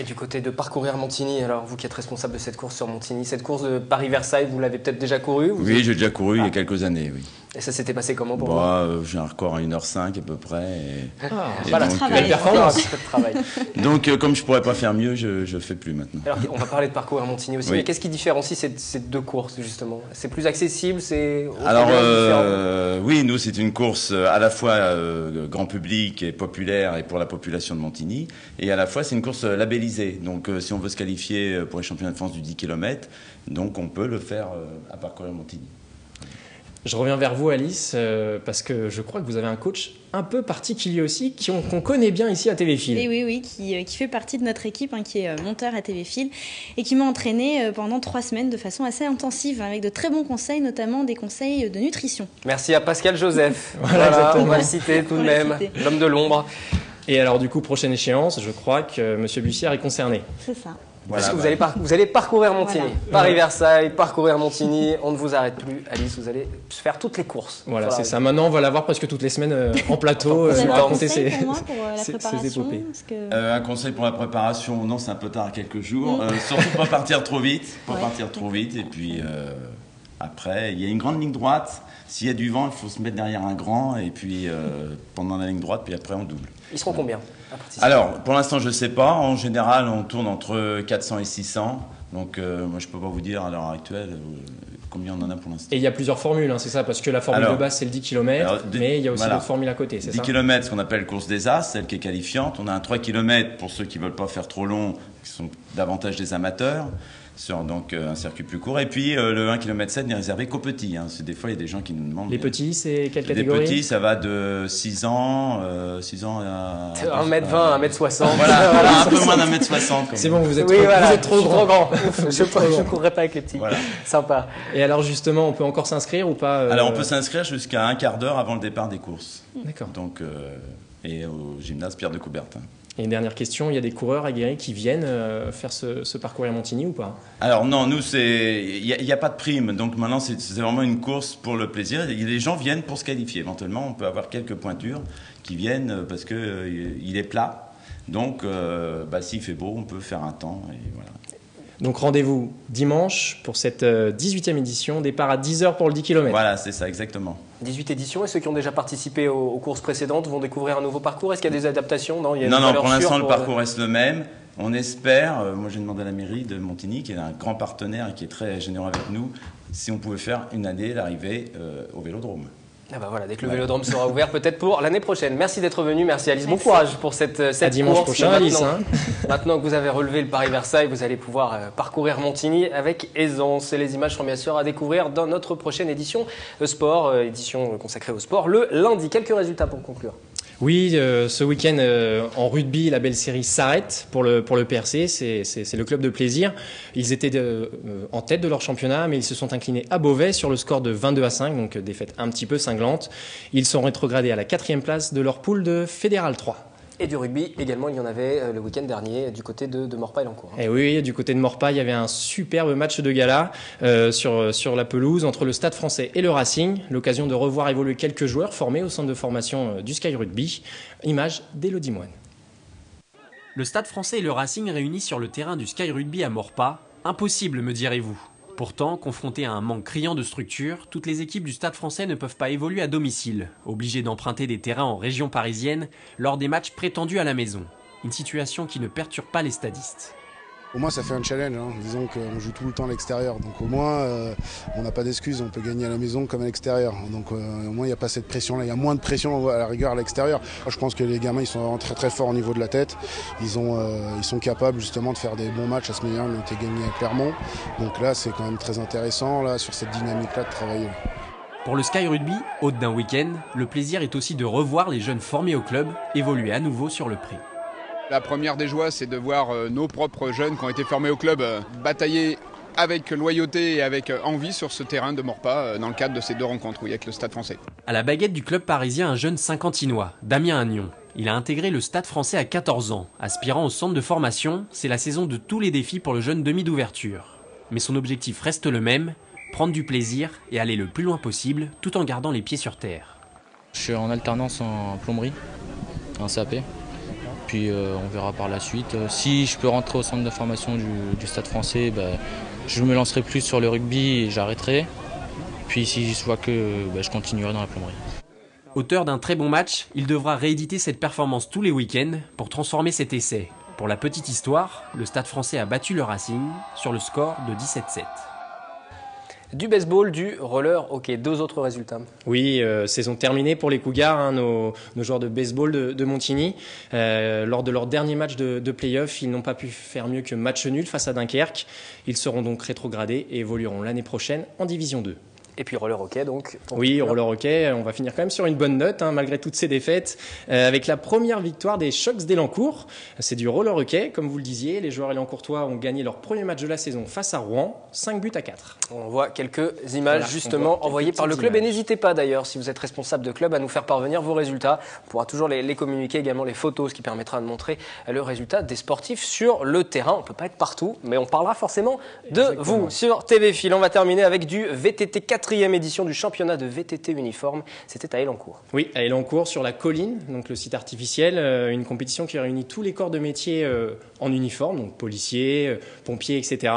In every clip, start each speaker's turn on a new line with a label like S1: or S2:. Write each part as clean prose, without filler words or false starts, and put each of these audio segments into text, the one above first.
S1: Et du côté de parcourir Montigny, alors vous qui êtes responsable de cette course sur Montigny, cette course de Paris-Versailles, vous l'avez peut-être déjà courue?
S2: Oui, j'ai déjà couru il y a quelques années, oui.
S1: Et ça s'était passé comment pour vous?
S2: J'ai un record à 1h05 à peu près.
S1: Voilà,
S2: donc,
S1: belle performance, un peu de travail.
S2: Donc comme je ne pourrais pas faire mieux, je ne fais plus maintenant.
S1: Alors on va parler de parcourir Montigny aussi, mais qu'est-ce qui différencie ces deux courses justement? C'est plus accessible,
S2: Alors oui, nous c'est une course à la fois grand public et populaire et pour la population de Montigny, et à la fois c'est une course labellisée. Donc si on veut se qualifier pour les championnats de France du 10 km, donc on peut le faire à parcourir Montigny.
S3: Je reviens vers vous, Alice, parce que je crois que vous avez un coach un peu particulier aussi, qu'on connaît bien ici à TV Fil.
S4: Et oui, qui fait partie de notre équipe, qui est monteur à TV Fil, et qui m'a entraîné pendant 3 semaines de façon assez intensive, avec de très bons conseils, notamment des conseils de nutrition.
S1: Merci à Pascal Joseph. Voilà, on va le citer tout de même, l'homme de l'ombre.
S3: Et alors du coup, prochaine échéance, je crois que M. Bussière est concerné.
S4: C'est ça.
S1: Voilà, parce que vous allez parcourir Montigny. Voilà. Paris-Versailles, parcourir Montigny, on ne vous arrête plus. Alice, vous allez faire toutes les courses.
S3: Voilà, c'est ça. Maintenant, on va la voir presque toutes les semaines en plateau.
S4: Raconter ses épopées.
S2: Un conseil pour la préparation, non, c'est un peu tard, quelques jours. Surtout pas partir trop vite. Et puis après, il y a une grande ligne droite. S'il y a du vent, il faut se mettre derrière un grand. Et puis pendant la ligne droite, puis après on double.
S1: Ils seront combien?
S2: Alors, pour l'instant, je ne sais pas. En général, on tourne entre 400 et 600. Donc, moi, je ne peux pas vous dire à l'heure actuelle combien on en a pour l'instant.
S3: Et il y a plusieurs formules, c'est ça? Parce que la formule de base, c'est le 10 km, mais il y a aussi d'autres formules à côté, c'est ça?
S2: 10 km, ce qu'on appelle course des As, celle qui est qualifiante. On a un 3 km pour ceux qui ne veulent pas faire trop long, qui sont davantage des amateurs, sur donc un circuit plus court. Et puis, le 1 km 7 n'est réservé qu'aux petits. Des fois, il y a des gens qui nous demandent...
S3: Les petits, c'est quelle catégorie?
S2: Les petits, ça va de 6 ans à...
S1: 1m20, 1m60.
S2: Voilà, un peu moins d'1m60.
S3: C'est bon, vous êtes trop grand.
S1: Je ne courrai pas avec les petits. Voilà. Sympa.
S3: Et alors, justement, on peut encore s'inscrire ou pas
S2: Alors, on peut s'inscrire jusqu'à un quart d'heure avant le départ des courses.
S3: D'accord.
S2: Donc, et au gymnase Pierre de Coubertin.
S3: Et une dernière question, il y a des coureurs aguerris qui viennent faire ce parcours à Montigny ou pas?
S2: Alors non, nous, il n'y a pas de prime, donc maintenant c'est vraiment une course pour le plaisir. Les gens viennent pour se qualifier, éventuellement on peut avoir quelques pointures qui viennent parce qu'il est plat. Donc s'il fait beau, on peut faire un temps et voilà.
S3: Donc rendez-vous dimanche pour cette 18e édition, départ à 10h pour le 10 km.
S2: Voilà, c'est ça, exactement.
S1: 18 éditions, et ceux qui ont déjà participé aux courses précédentes vont découvrir un nouveau parcours? Est-ce qu'il y a des adaptations?
S2: Non, pour l'instant le parcours reste le même. On espère, moi j'ai demandé à la mairie de Montigny, qui est un grand partenaire et qui est très généreux avec nous, si on pouvait faire une année l'arrivée au Vélodrome.
S1: Ah bah voilà, dès que le Vélodrome sera ouvert, peut-être pour l'année prochaine. Merci d'être venu, merci Alice. Bon courage pour cette
S3: à dimanche
S1: course.
S3: Prochain, Alice.
S1: Maintenant que vous avez relevé le Paris-Versailles, vous allez pouvoir parcourir Montigny avec aisance. Et les images seront bien sûr à découvrir dans notre prochaine édition sport, édition consacrée au sport, le lundi. Quelques résultats pour conclure.
S3: Oui, ce week-end en rugby, la belle série s'arrête pour le PRC, c'est le club de plaisir. Ils étaient en tête de leur championnat, mais ils se sont inclinés à Beauvais sur le score de 22-5, donc défaite un petit peu cinglante. Ils sont rétrogradés à la 4e place de leur poule de Fédéral 3. Et
S1: du rugby également, il y en avait le week-end dernier du côté de Morpaille-en-Cour.
S3: Et oui, du côté de Morpaille, il y avait un superbe match de gala sur la pelouse entre le Stade Français et le Racing. L'occasion de revoir évoluer quelques joueurs formés au centre de formation du Sky Rugby. Image d'Élodie Moine.
S5: Le Stade Français et le Racing réunis sur le terrain du Sky Rugby à Morpa. Impossible, me direz-vous. Pourtant, confrontés à un manque criant de structure, toutes les équipes du Stade Français ne peuvent pas évoluer à domicile, obligées d'emprunter des terrains en région parisienne lors des matchs prétendus à la maison. Une situation qui ne perturbe pas les stadistes.
S6: Au moins ça fait un challenge, disons qu'on joue tout le temps à l'extérieur, donc au moins on n'a pas d'excuses, on peut gagner à la maison comme à l'extérieur, donc au moins il n'y a pas cette pression-là, il y a moins de pression à la rigueur à l'extérieur. Je pense que les gamins ils sont vraiment très très forts au niveau de la tête, ils sont capables justement de faire des bons matchs. À ce meilleur, ils ont été gagnés à Clermont, donc là c'est quand même très intéressant là, sur cette dynamique-là de travailler.
S5: Pour le Sky Rugby, hôte d'un week-end, le plaisir est aussi de revoir les jeunes formés au club évoluer à nouveau sur le pré.
S7: La première des joies, c'est de voir nos propres jeunes qui ont été formés au club batailler avec loyauté et avec envie sur ce terrain de Morpa dans le cadre de ces 2 rencontres avec le Stade Français.
S5: À la baguette du club parisien, un jeune Saint-Quentinois, Damien Agnon. Il a intégré le Stade Français à 14 ans. Aspirant au centre de formation, c'est la saison de tous les défis pour le jeune demi d'ouverture. Mais son objectif reste le même, prendre du plaisir et aller le plus loin possible tout en gardant les pieds sur terre.
S8: Je suis en alternance en plomberie, en CAP. puis on verra par la suite. Si je peux rentrer au centre de formation du Stade français, je me lancerai plus sur le rugby et j'arrêterai. Puis si je vois que je continuerai dans la plomberie.
S5: Auteur d'un très bon match, il devra rééditer cette performance tous les week-ends pour transformer cet essai. Pour la petite histoire, le Stade français a battu le Racing sur le score de 17-7.
S1: Du baseball, du roller hockey, 2 autres résultats.
S3: Oui, saison terminée pour les Cougars, nos joueurs de baseball de Montigny. Lors de leur dernier match de play-off, ils n'ont pas pu faire mieux que match nul face à Dunkerque. Ils seront donc rétrogradés et évolueront l'année prochaine en Division 2.
S1: Et puis roller hockey donc.
S3: Oui, roller hockey, on va finir quand même sur une bonne note malgré toutes ces défaites, avec la première victoire des Shucks d'Élancourt. C'est du roller hockey, comme vous le disiez. Les joueurs élancourtois ont gagné leur premier match de la saison face à Rouen, 5-4.
S1: On voit quelques images justement envoyées par le club. Et n'hésitez pas d'ailleurs, si vous êtes responsable de club, à nous faire parvenir vos résultats. On pourra toujours les communiquer, également les photos, ce qui permettra de montrer le résultat des sportifs sur le terrain. On ne peut pas être partout, mais on parlera forcément de vous sur TV Fil. On va terminer avec du VTT 4e édition du championnat de VTT uniforme. C'était à Élancourt.
S3: Oui, à Élancourt, sur la colline, donc le site artificiel, une compétition qui réunit tous les corps de métier en uniforme, donc policiers, pompiers, etc.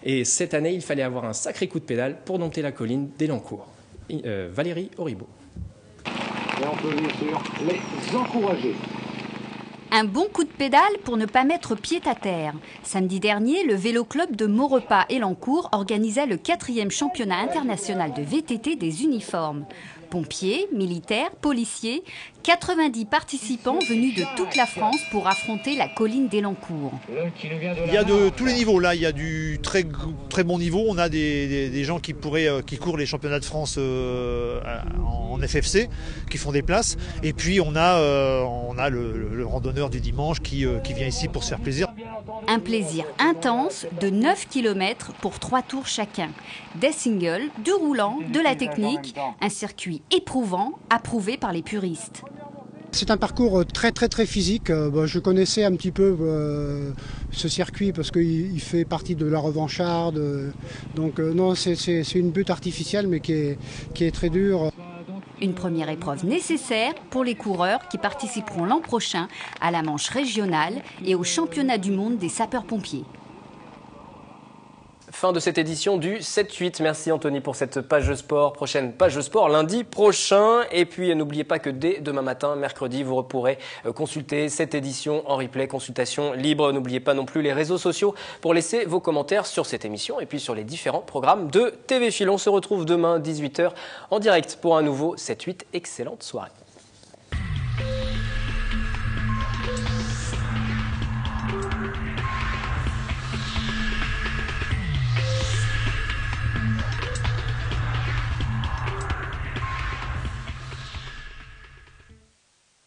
S3: Et cette année, il fallait avoir un sacré coup de pédale pour dompter la colline d'Élancourt. Valérie Auribeau.
S9: Et on peut bien sûr les encourager.
S10: Un bon coup de pédale pour ne pas mettre pied à terre. Samedi dernier, le vélo club de Maurepas Élancourt organisait le 4e championnat international de VTT des uniformes. Pompiers, militaires, policiers, 90 participants venus de toute la France pour affronter la colline d'Élancourt.
S11: Il y a de tous les niveaux, là il y a du très bon niveau. On a des gens qui courent les championnats de France en FFC, qui font des places. Et puis on a le randonneur du dimanche qui vient ici pour se faire plaisir.
S10: Un plaisir intense de 9 km pour 3 tours chacun. Des singles, du roulant, de la technique, un circuit éprouvant, approuvé par les puristes.
S12: C'est un parcours très physique. Je connaissais un petit peu ce circuit parce qu'il fait partie de la revancharde. Donc non, c'est une butte artificielle mais qui est très dure.
S10: Une première épreuve nécessaire pour les coureurs qui participeront l'an prochain à la manche régionale et au championnat du monde des sapeurs-pompiers.
S1: Fin de cette édition du 7-8. Merci Anthony pour cette page sport. Prochaine page sport lundi prochain. Et puis n'oubliez pas que dès demain matin, mercredi, vous pourrez consulter cette édition en replay, consultation libre. N'oubliez pas non plus les réseaux sociaux pour laisser vos commentaires sur cette émission et puis sur les différents programmes de TV Fil. On se retrouve demain 18h en direct pour un nouveau 7-8. Excellente soirée.